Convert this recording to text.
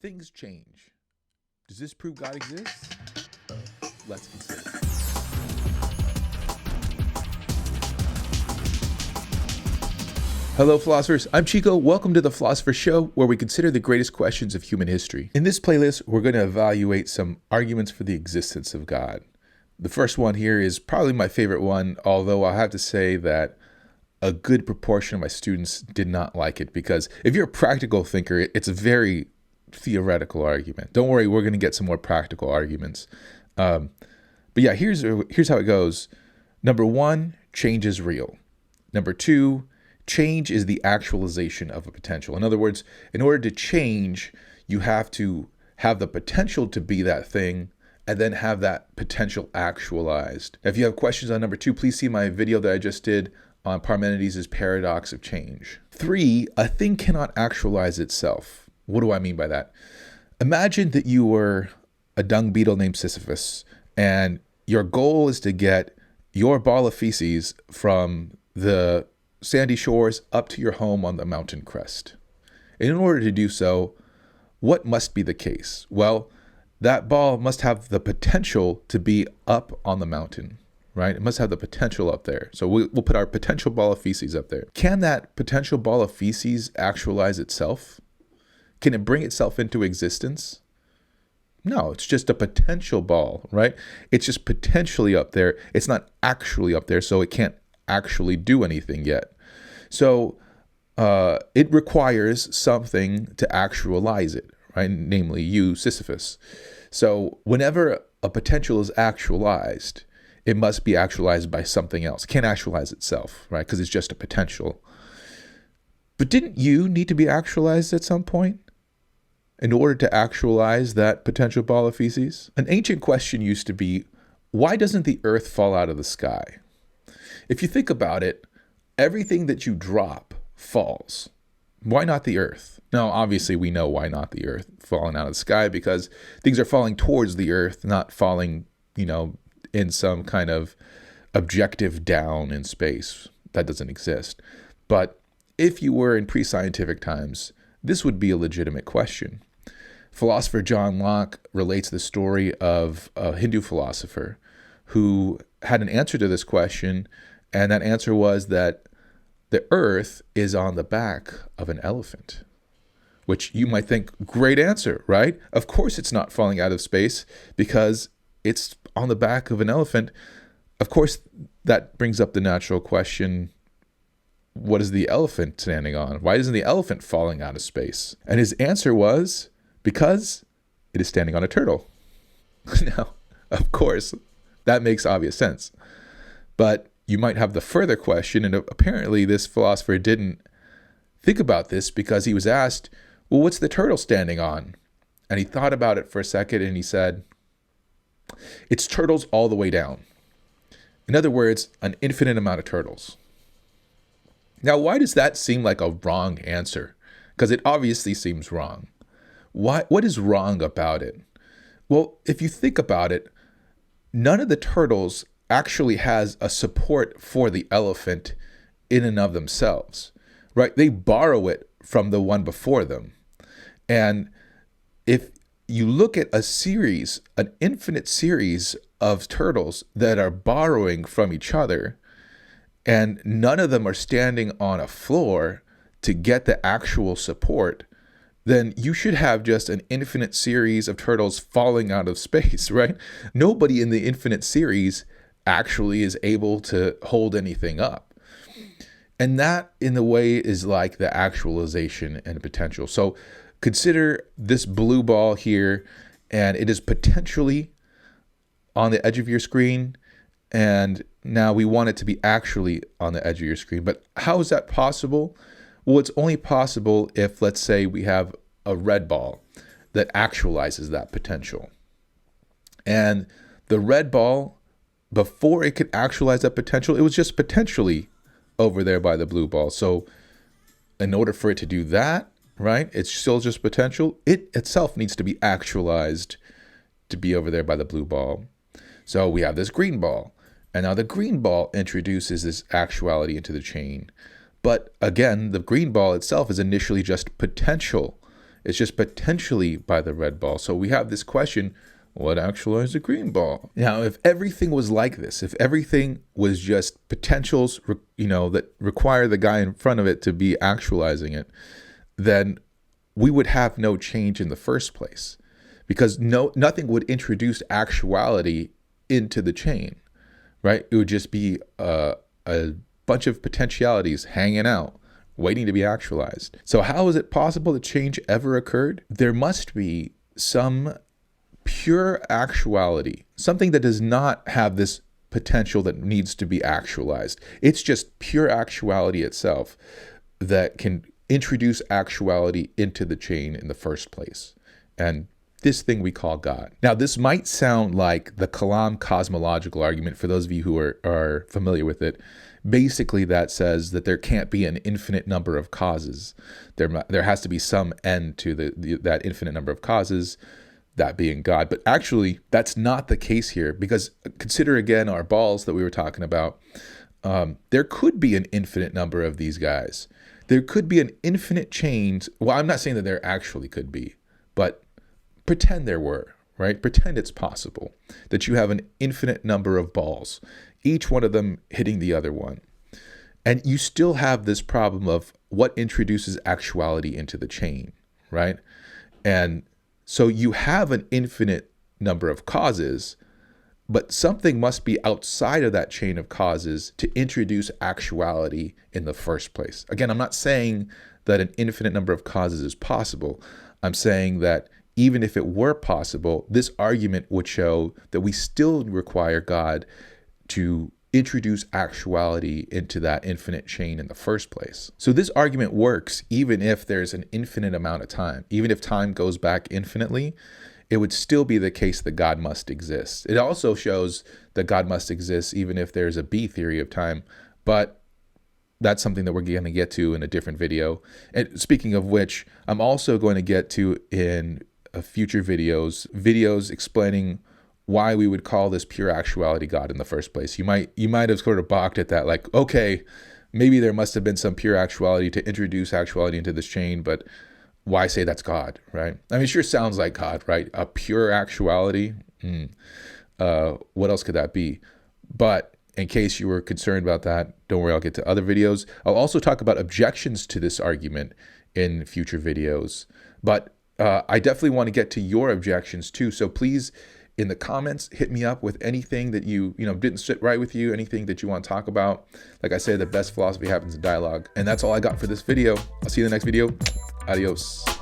Things change. Does this prove God exists? Let's consider. Hello, philosophers. I'm Chico. Welcome to the Philosopher Show, where we consider the greatest questions of human history. In this playlist, we're going to evaluate some arguments for the existence of God. The first one here is probably my favorite one, although I'll have to say that a good proportion of my students did not like it, because if you're a practical thinker, it's a very theoretical argument. Don't worry, we're going to get some more practical arguments. But yeah, here's how it goes. Number one, change is real. Number two, change is the actualization of a potential. In other words, in order to change, you have to have the potential to be that thing and then have that potential actualized. If you have questions on number two, please see my video that I just did on Parmenides' paradox of change. Three, a thing cannot actualize itself. What do I mean by that? Imagine that you were a dung beetle named Sisyphus, and your goal is to get your ball of feces from the sandy shores up to your home on the mountain crest. And in order to do so, what must be the case? Well, that ball must have the potential to be up on the mountain, right? It must have the potential up there. So we'll put our potential ball of feces up there. Can that potential ball of feces actualize itself? Can it bring itself into existence? No, it's just a potential ball, right? It's just potentially up there. It's not actually up there, so it can't actually do anything yet. So it requires something to actualize it, right? Namely, you, Sisyphus. So whenever a potential is actualized, it must be actualized by something else. It can't actualize itself, right? Because it's just a potential. But didn't you need to be actualized at some point in order to actualize that potential ball of feces? An ancient question used to be, why doesn't the earth fall out of the sky? If you think about it, everything that you drop falls. Why not the earth? Now, obviously, we know why not the earth falling out of the sky, because things are falling towards the earth, not falling, in some kind of objective down in space. That doesn't exist. But if you were in pre-scientific times, this would be a legitimate question. Philosopher John Locke relates the story of a Hindu philosopher who had an answer to this question, and that answer was that the earth is on the back of an elephant, which you might think, great answer, right? Of course it's not falling out of space because it's on the back of an elephant. Of course, that brings up the natural question, what is the elephant standing on? Why isn't the elephant falling out of space? And his answer was, because it is standing on a turtle. Now, of course, that makes obvious sense. But you might have the further question, and apparently this philosopher didn't think about this because he was asked, well, what's the turtle standing on? And he thought about it for a second and he said, it's turtles all the way down. In other words, an infinite amount of turtles. Now, why does that seem like a wrong answer? Because it obviously seems wrong. What is wrong about it? Well, if you think about it, none of the turtles actually has a support for the elephant in and of themselves, right? They borrow it from the one before them. And if you look at an infinite series of turtles that are borrowing from each other, and none of them are standing on a floor to get the actual support, then you should have just an infinite series of turtles falling out of space, right? Nobody in the infinite series actually is able to hold anything up. And that, in a way, is like the actualization and potential. So consider this blue ball here, and it is potentially on the edge of your screen, and now we want it to be actually on the edge of your screen. But how is that possible? Well, it's only possible if, let's say, we have a red ball that actualizes that potential. And the red ball, before it could actualize that potential, it was just potentially over there by the blue ball. So in order for it to do that, right, it's still just potential. It itself needs to be actualized to be over there by the blue ball. So we have this green ball. And now the green ball introduces this actuality into the chain. But again, the green ball itself is initially just potential It's just potentially by the red ball. So we have this question, what actualized the green ball? Now, if everything was like this, if everything was just potentials, that require the guy in front of it to be actualizing it, then we would have no change in the first place, because nothing would introduce actuality into the chain, right? It would just be a bunch of potentialities hanging out, waiting to be actualized. So how is it possible that change ever occurred? There must be some pure actuality, something that does not have this potential that needs to be actualized. It's just pure actuality itself that can introduce actuality into the chain in the first place. And this thing we call God. Now, this might sound like the Kalam cosmological argument for those of you who are familiar with it. Basically, that says that there can't be an infinite number of causes. There has to be some end to that infinite number of causes, that being God. But actually, that's not the case here, because consider again our balls that we were talking about. There could be an infinite number of these guys. There could be an infinite chain. Well, I'm not saying that there actually could be, but pretend there were, right? Pretend it's possible that you have an infinite number of balls, each one of them hitting the other one. And you still have this problem of what introduces actuality into the chain, right? And so you have an infinite number of causes, but something must be outside of that chain of causes to introduce actuality in the first place. Again, I'm not saying that an infinite number of causes is possible. I'm saying that even if it were possible, this argument would show that we still require God to introduce actuality into that infinite chain in the first place. So this argument works even if there's an infinite amount of time. Even if time goes back infinitely, it would still be the case that God must exist. It also shows that God must exist even if there's a B theory of time, but that's something that we're going to get to in a different video. And speaking of which, I'm also going to get to in future videos explaining why we would call this pure actuality God in the first place. You might have sort of balked at that, like, okay, maybe there must have been some pure actuality to introduce actuality into this chain, but why say that's God, right? I mean, it sure sounds like God, right? A pure actuality. What else could that be? But in case you were concerned about that, don't worry, I'll get to other videos. I'll also talk about objections to this argument in future videos. But I definitely want to get to your objections too. So please, in the comments, hit me up with anything that you didn't sit right with you, anything that you want to talk about. Like I said, the best philosophy happens in dialogue. And that's all I got for this video. I'll see you in the next video. Adios.